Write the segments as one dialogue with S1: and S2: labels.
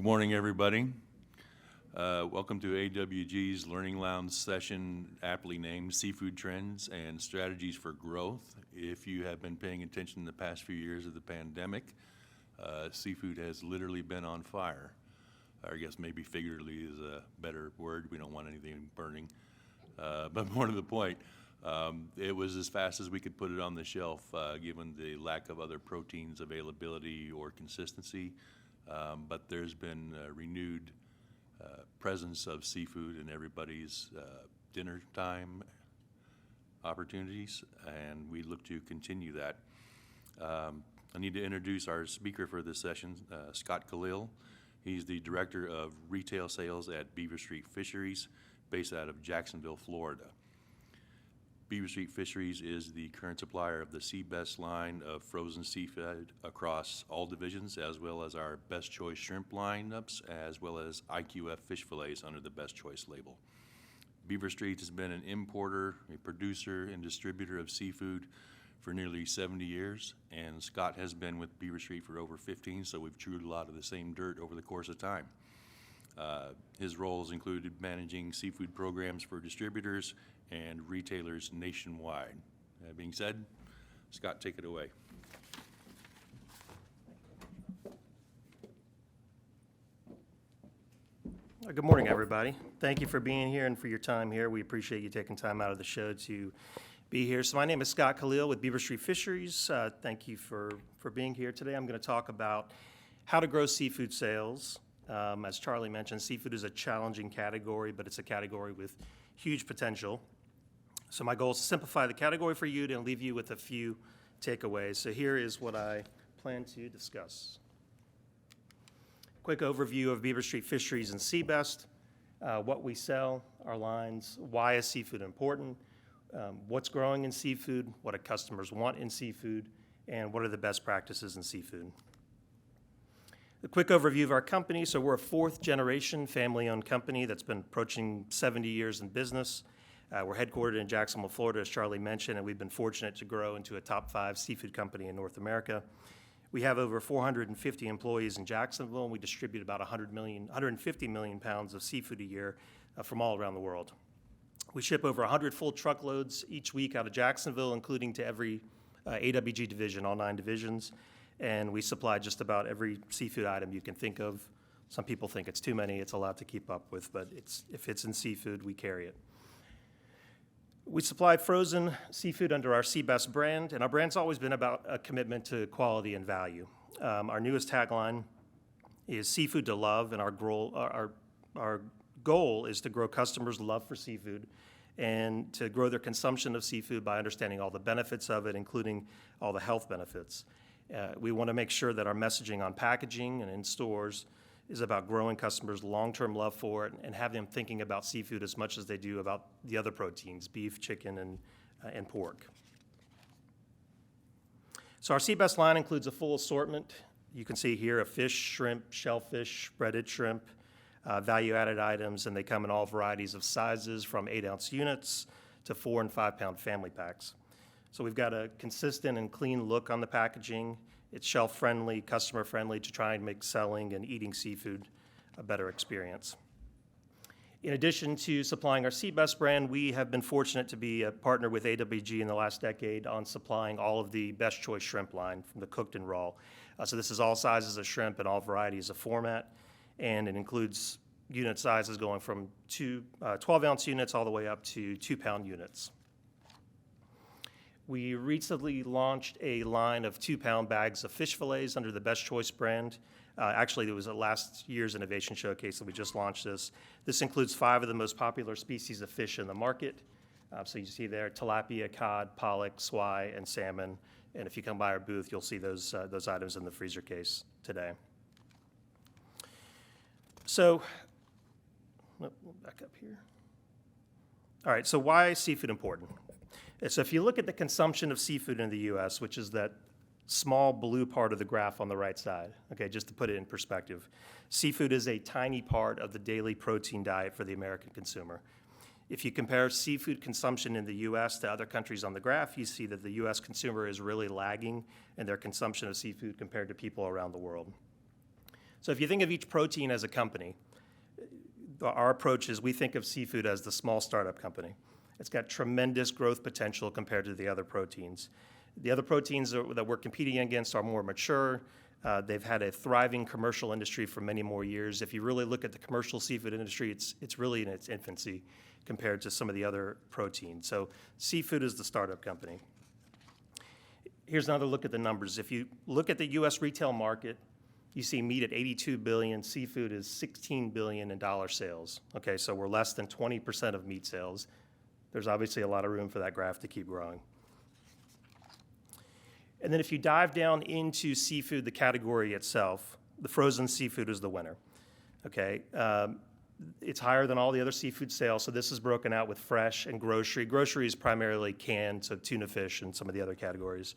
S1: Good morning, everybody. Welcome to AWG's Learning Lounge session, aptly named Seafood Trends and Strategies for Growth. If you have been paying attention in the past few years of the pandemic, seafood has literally been on fire. I guess maybe figuratively is a better word. We don't want anything burning. But more to the point, it was as fast as we could put it on the shelf, given the lack of other proteins availability or consistency. But there's been a renewed presence of seafood in everybody's dinner time opportunities, and we look to continue that. I need to introduce our speaker for this session, Scott Khalil. He's the Director of Retail Sales at Beaver Street Fisheries, based out of Jacksonville, Florida. Beaver Street Fisheries is the current supplier of the Sea Best line of frozen seafood across all divisions, as well as our Best Choice shrimp lineups, as well as IQF fish fillets under the Best Choice label. Beaver Street has been an importer, a producer, and distributor of seafood for nearly 70 years, and Scott has been with Beaver Street for over 15, so we've chewed a lot of the same dirt over the course of time. His roles included managing seafood programs for distributors and retailers nationwide. That being said, Scott, take it away.
S2: Good morning, everybody. Thank you for being here and for your time here. We appreciate you taking time out of the show to be here. So my name is Scott Khalil with Beaver Street Fisheries. Thank you for being here today. I'm going to talk about how to grow seafood sales. As Charlie mentioned, seafood is a challenging category, but it's a category with huge potential. So my goal is to simplify the category for you and leave you with a few takeaways. So here is what I plan to discuss. Quick overview of Beaver Street Fisheries and Sea Best, what we sell, our lines, why is seafood important, what's growing in seafood, what do customers want in seafood, and what are the best practices in seafood. A quick overview of our company. So we're a fourth-generation family-owned company that's been approaching 70 years in business. We're headquartered in Jacksonville, Florida, as Charlie mentioned, and we've been fortunate to grow into a top 5 seafood company in North America. We have over 450 employees in Jacksonville, and we distribute about 150 million pounds of seafood a year from all around the world. We ship over 100 full truckloads each week out of Jacksonville, including to every AWG division, all 9 divisions, and we supply just about every seafood item you can think of. Some people think it's too many, it's a lot to keep up with, but if it's in seafood, we carry it. We supply frozen seafood under our Sea Best brand, and our brand's always been about a commitment to quality and value. Our newest tagline is Seafood to Love, and our goal is to grow customers' love for seafood and to grow their consumption of seafood by understanding all the benefits of it, including all the health benefits. We want to make sure that our messaging on packaging and in stores is about growing customers' long-term love for it and have them thinking about seafood as much as they do about the other proteins, beef, chicken, and pork. So our Sea Best line includes a full assortment. You can see here a fish, shrimp, shellfish, breaded shrimp, value-added items, and they come in all varieties of sizes from 8-ounce units to 4- and 5-pound family packs. So we've got a consistent and clean look on the packaging. It's shelf-friendly, customer-friendly to try and make selling and eating seafood a better experience. In addition to supplying our Sea Best brand, we have been fortunate to be a partner with AWG in the last decade on supplying all of the Best Choice shrimp line from the cooked and raw. So this is all sizes of shrimp and all varieties of format, and it includes unit sizes going from 12-ounce units all the way up to 2-pound units. We recently launched a line of 2-pound bags of fish fillets under the Best Choice brand. Actually, it was at last year's Innovation Showcase that we just launched this. This includes 5 of the most popular species of fish in the market. So you see there tilapia, cod, pollock, swai, and salmon. And if you come by our booth, you'll see those items in the freezer case today. So, back up here. All right, so why is seafood important? So if you look at the consumption of seafood in the U.S., which is that small blue part of the graph on the right side, okay, just to put it in perspective, seafood is a tiny part of the daily protein diet for the American consumer. If you compare seafood consumption in the U.S. to other countries on the graph, you see that the U.S. consumer is really lagging in their consumption of seafood compared to people around the world. So if you think of each protein as a company, our approach is we think of seafood as the small startup company. It's got tremendous growth potential compared to the other proteins. The other proteins that we're competing against are more mature. They've had a thriving commercial industry for many more years. If you really look at the commercial seafood industry, it's really in its infancy compared to some of the other proteins. So seafood is the startup company. Here's another look at the numbers. If you look at the U.S. retail market, you see meat at $82 billion, seafood is $16 billion in dollar sales. Okay, so we're less than 20% of meat sales. There's obviously a lot of room for that graph to keep growing. And then if you dive down into seafood, the category itself, the frozen seafood is the winner. Okay, it's higher than all the other seafood sales, so this is broken out with fresh and grocery. Grocery is primarily canned, so tuna fish and some of the other categories.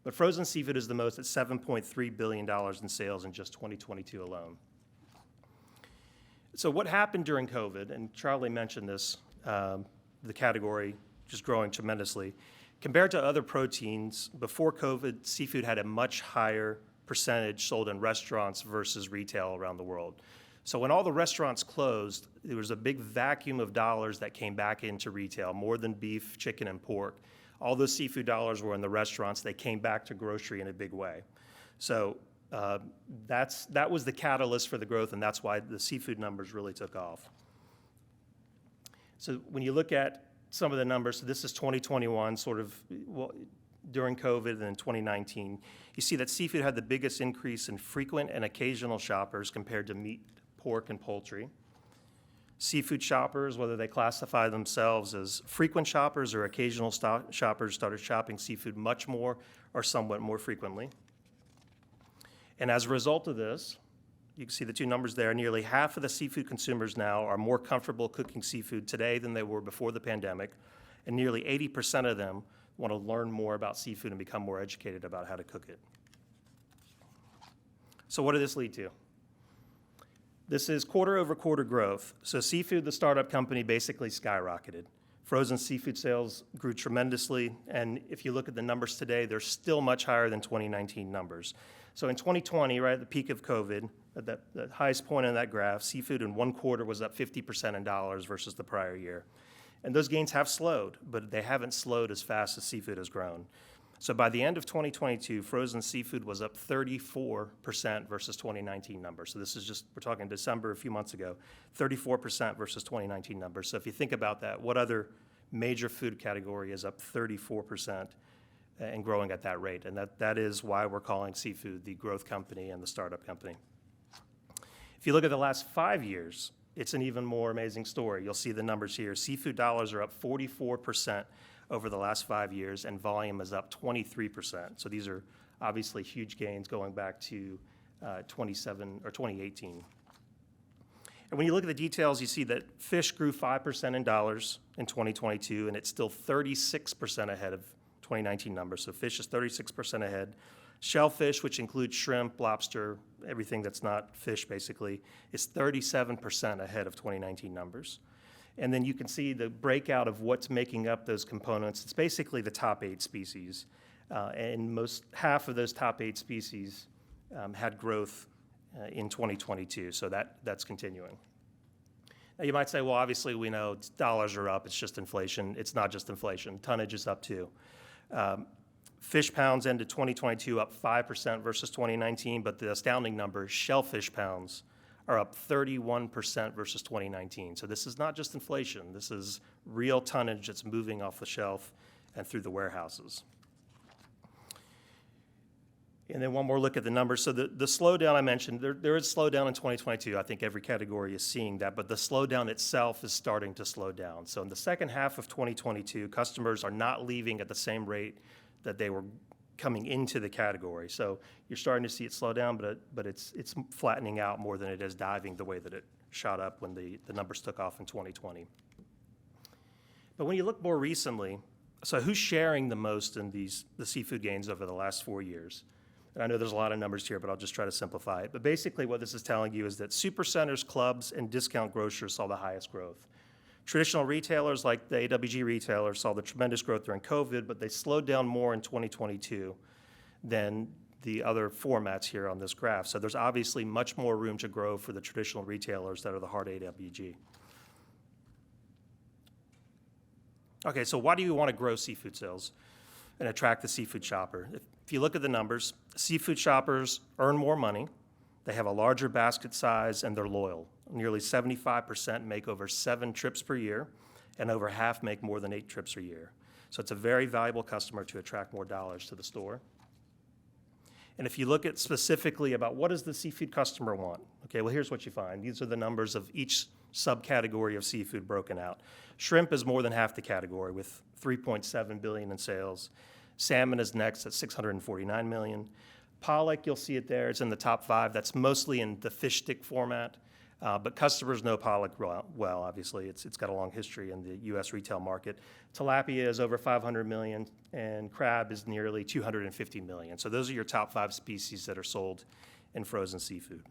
S2: But frozen seafood is the most at $7.3 billion in sales in just 2022 alone. So what happened during COVID, and Charlie mentioned this, the category just growing tremendously. Compared to other proteins, before COVID, seafood had a much higher percentage sold in restaurants versus retail around the world. So when all the restaurants closed, there was a big vacuum of dollars that came back into retail, more than beef, chicken, and pork. All those seafood dollars were in the restaurants. They came back to grocery in a big way. So that was the catalyst for the growth, and that's why the seafood numbers really took off. So when you look at some of the numbers, so this is 2021, sort of during COVID, and then 2019, you see that seafood had the biggest increase in frequent and occasional shoppers compared to meat, pork, and poultry. Seafood shoppers, whether they classify themselves as frequent shoppers or occasional shoppers, started shopping seafood much more or somewhat more frequently. And as a result of this, you can see the two numbers there. Nearly half of the seafood consumers now are more comfortable cooking seafood today than they were before the pandemic, and nearly 80% of them want to learn more about seafood and become more educated about how to cook it. So what did this lead to? This is quarter-over-quarter growth. So seafood, the startup company, basically skyrocketed. Frozen seafood sales grew tremendously, and if you look at the numbers today, they're still much higher than 2019 numbers. So in 2020, right at the peak of COVID, at the highest point in that graph, seafood in one quarter was up 50% in dollars versus the prior year. And those gains have slowed, but they haven't slowed as fast as seafood has grown. So by the end of 2022, frozen seafood was up 34% versus 2019 numbers. So this is just, we're talking December a few months ago, 34% versus 2019 numbers. So if you think about that, what other major food category is up 34% and growing at that rate? And that is why we're calling seafood the growth company and the startup company. If you look at the last 5 years, it's an even more amazing story. You'll see the numbers here. Seafood dollars are up 44% over the last 5 years, and volume is up 23%. So these are obviously huge gains going back to 2018. And when you look at the details, you see that fish grew 5% in dollars in 2022, and it's still 36% ahead of 2019 numbers. So fish is 36% ahead. Shellfish, which includes shrimp, lobster, everything that's not fish basically, is 37% ahead of 2019 numbers. And then you can see the breakout of what's making up those components. It's basically the top 8 species. And half of those top 8 species had growth in 2022, so that's continuing. Now you might say, well, obviously we know dollars are up, it's just inflation. It's not just inflation, tonnage is up too. Fish pounds ended 2022 up 5% versus 2019, but the astounding number, shellfish pounds, are up 31% versus 2019. So this is not just inflation. This is real tonnage that's moving off the shelf and through the warehouses. And then one more look at the numbers. So the slowdown I mentioned, there is slowdown in 2022. I think every category is seeing that, but the slowdown itself is starting to slow down. So in the second half of 2022, customers are not leaving at the same rate that they were coming into the category. So you're starting to see it slow down, but it's flattening out more than it is diving the way that it shot up when the numbers took off in 2020. But when you look more recently, so who's sharing the most in the seafood gains over the last 4 years? And I know there's a lot of numbers here, but I'll just try to simplify it. But basically what this is telling you is that supercenters, clubs, and discount grocers saw the highest growth. Traditional retailers like the AWG retailers saw the tremendous growth during COVID, but they slowed down more in 2022 than the other formats here on this graph. So there's obviously much more room to grow for the traditional retailers that are the hard AWG. Okay, so why do you want to grow seafood sales and attract the seafood shopper? If you look at the numbers, seafood shoppers earn more money, they have a larger basket size, and they're loyal. Nearly 75% make over 7 trips per year, and over half make more than 8 trips a year. So it's a very valuable customer to attract more dollars to the store. And if you look at specifically about what does the seafood customer want, okay, well, here's what you find. These are the numbers of each subcategory of seafood broken out. Shrimp is more than half the category with $3.7 billion in sales. Salmon is next at $649 million. Pollock, you'll see it there. It's in the top 5. That's mostly in the fish stick format. But customers know pollock well, obviously. It's got a long history in the U.S. retail market. Tilapia is over $500 million, and crab is nearly $250 million. So those are your top 5 species that are sold in frozen seafood.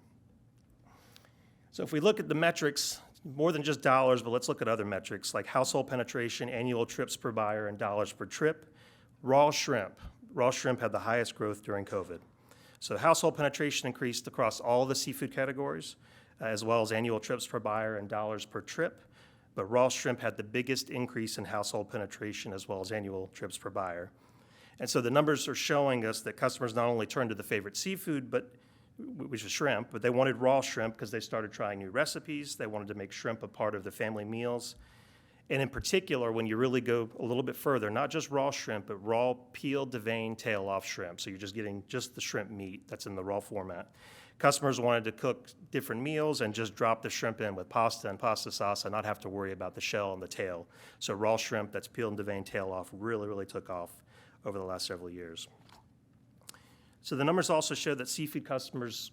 S2: So if we look at the metrics, more than just dollars, but let's look at other metrics like household penetration, annual trips per buyer, and dollars per trip. Raw shrimp had the highest growth during COVID. So household penetration increased across all the seafood categories, as well as annual trips per buyer and dollars per trip. But raw shrimp had the biggest increase in household penetration as well as annual trips per buyer. And so the numbers are showing us that customers not only turned to the favorite seafood, which is shrimp, but they wanted raw shrimp because they started trying new recipes. They wanted to make shrimp a part of their family meals. And in particular, when you really go a little bit further, not just raw shrimp, but raw peeled, deveined, tail-off shrimp. So you're just getting just the shrimp meat that's in the raw format. Customers wanted to cook different meals and just drop the shrimp in with pasta and pasta sauce and not have to worry about the shell and the tail. So raw shrimp that's peeled and deveined, tail off really took off over the last several years. So the numbers also show that seafood customers,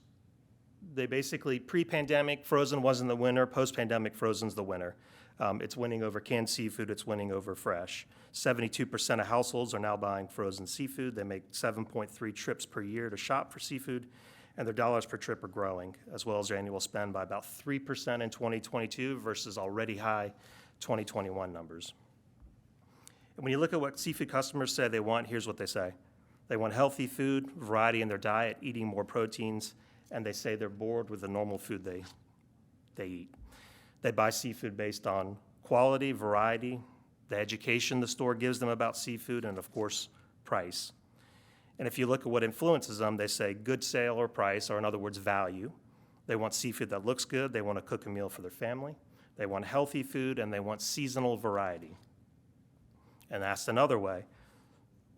S2: they basically, pre-pandemic, frozen wasn't the winner. Post-pandemic, frozen's the winner. It's winning over canned seafood. It's winning over fresh. 72% of households are now buying frozen seafood. They make 7.3 trips per year to shop for seafood, and their dollars per trip are growing, as well as their annual spend by about 3% in 2022 versus already high 2021 numbers. And when you look at what seafood customers say they want, here's what they say. They want healthy food, variety in their diet, eating more proteins, and they say they're bored with the normal food they eat. They buy seafood based on quality, variety, the education the store gives them about seafood, and of course, price. And if you look at what influences them, they say good sale or price, or in other words, value. They want seafood that looks good. They want to cook a meal for their family. They want healthy food, and they want seasonal variety. And asked another way,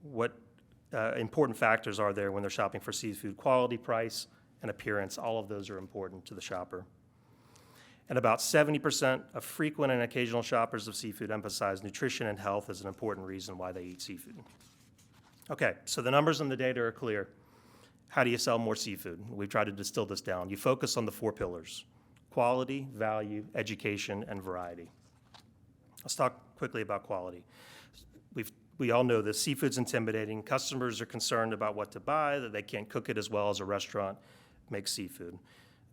S2: what important factors are there when they're shopping for seafood? Quality, price, and appearance, all of those are important to the shopper. And about 70% of frequent and occasional shoppers of seafood emphasize nutrition and health as an important reason why they eat seafood. Okay, so the numbers and the data are clear. How do you sell more seafood? We've tried to distill this down. You focus on the 4 pillars: quality, value, education, and variety. Let's talk quickly about quality. We all know this. Seafood's intimidating. Customers are concerned about what to buy, that they can't cook it as well as a restaurant makes seafood.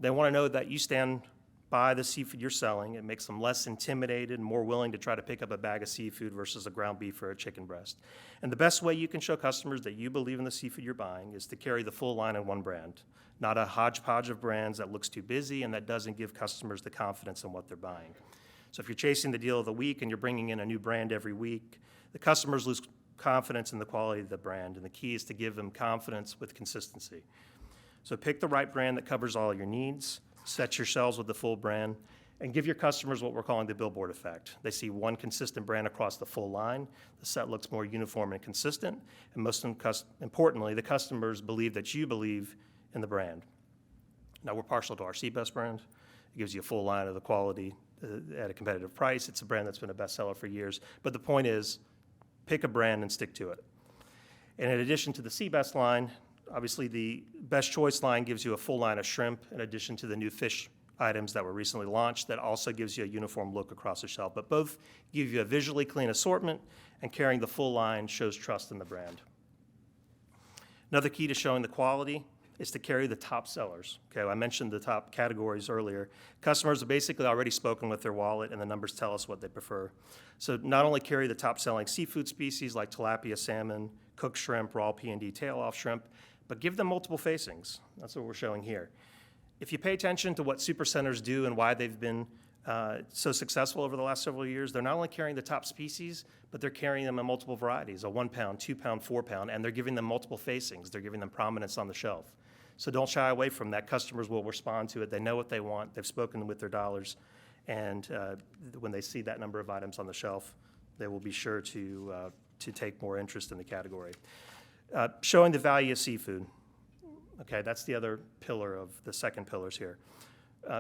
S2: They want to know that you stand by the seafood you're selling. It makes them less intimidated and more willing to try to pick up a bag of seafood versus a ground beef or a chicken breast. And the best way you can show customers that you believe in the seafood you're buying is to carry the full line in one brand, not a hodgepodge of brands that looks too busy and that doesn't give customers the confidence in what they're buying. So if you're chasing the deal of the week and you're bringing in a new brand every week, the customers lose confidence in the quality of the brand, and the key is to give them confidence with consistency. So pick the right brand that covers all your needs, set your shelves with the full brand, and give your customers what we're calling the billboard effect. They see one consistent brand across the full line, the set looks more uniform and consistent, and most importantly, the customers believe that you believe in the brand. Now, we're partial to our Seabest brand. It gives you a full line of the quality at a competitive price. It's a brand that's been a bestseller for years. But the point is, pick a brand and stick to it. And in addition to the Seabest line, obviously the Best Choice line gives you a full line of shrimp in addition to the new fish items that were recently launched that also gives you a uniform look across the shelf. But both give you a visually clean assortment, and carrying the full line shows trust in the brand. Another key to showing the quality is to carry the top sellers. Okay, I mentioned the top categories earlier. Customers have basically already spoken with their wallet, and the numbers tell us what they prefer. So not only carry the top-selling seafood species like tilapia, salmon, cooked shrimp, raw P&D tail-off shrimp, but give them multiple facings. That's what we're showing here. If you pay attention to what supercenters do and why they've been so successful over the last several years, they're not only carrying the top species, but they're carrying them in multiple varieties, a 1 pound, 2 pound, 4 pound, and they're giving them multiple facings. They're giving them prominence on the shelf. So don't shy away from that. Customers will respond to it. They know what they want. They've spoken with their dollars. And when they see that number of items on the shelf, they will be sure to take more interest in the category. Showing the value of seafood. Okay, that's the other pillar of the second pillars here.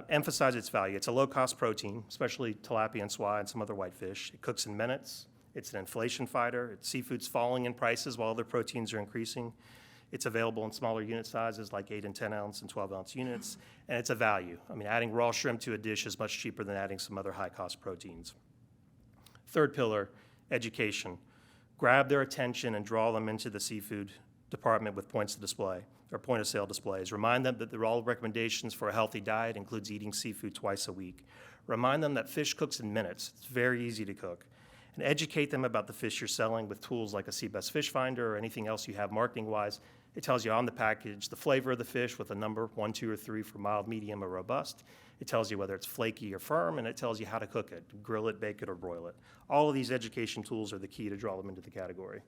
S2: Emphasize its value. It's a low-cost protein, especially tilapia and swai and some other whitefish. It cooks in minutes. It's an inflation fighter. Seafood's falling in prices while other proteins are increasing. It's available in smaller unit sizes like 8 and 10 ounce and 12 ounce units, and it's a value. I mean, adding raw shrimp to a dish is much cheaper than adding some other high-cost proteins. Third pillar, education. Grab their attention and draw them into the seafood department with points of display or point of sale displays. Remind them that the all recommendations for a healthy diet includes eating seafood twice a week. Remind them that fish cooks in minutes. It's very easy to cook. And educate them about the fish you're selling with tools like a Seabest Fish Finder or anything else you have marketing-wise. It tells you on the package the flavor of the fish with a number, 1, 2, or 3 for mild, medium, or robust. It tells you whether it's flaky or firm, and it tells you how to cook it, grill it, bake it, or broil it. All of these education tools are the key to draw them into the category.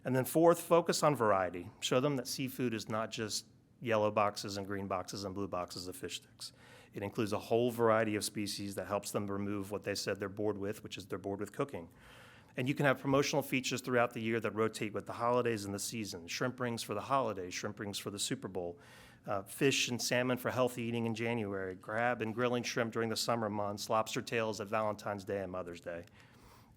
S2: And then fourth, focus on variety. Show them that seafood is not just yellow boxes and green boxes and blue boxes of fish sticks. It includes a whole variety of species that helps them remove what they said they're bored with, which is they're bored with cooking. And you can have promotional features throughout the year that rotate with the holidays and the season. Shrimp rings for the holidays, shrimp rings for the Super Bowl, fish and salmon for healthy eating in January, crab and grilling shrimp during the summer months, lobster tails at Valentine's Day and Mother's Day.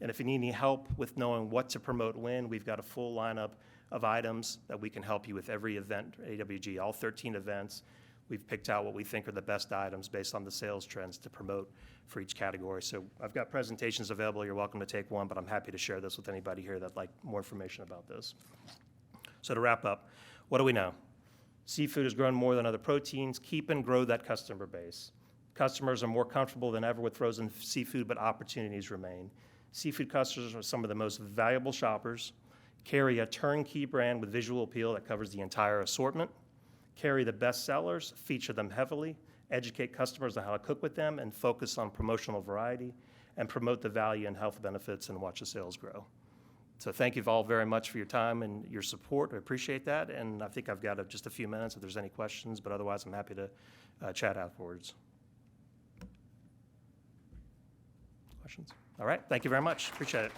S2: And if you need any help with knowing what to promote when, we've got a full lineup of items that we can help you with every event at AWG, all 13 events. We've picked out what we think are the best items based on the sales trends to promote for each category. So I've got presentations available. You're welcome to take one, but I'm happy to share this with anybody here that'd like more information about this. So to wrap up, what do we know? Seafood has grown more than other proteins. Keep and grow that customer base. Customers are more comfortable than ever with frozen seafood, but opportunities remain. Seafood customers are some of the most valuable shoppers. Carry a turnkey brand with visual appeal that covers the entire assortment. Carry the best sellers, feature them heavily, educate customers on how to cook with them, and focus on promotional variety, and promote the value and health benefits and watch the sales grow. So thank you all very much for your time and your support. I appreciate that, and I think I've got just a few minutes if there's any questions, but otherwise I'm happy to chat afterwards. Questions? All right, thank you very much. Appreciate it.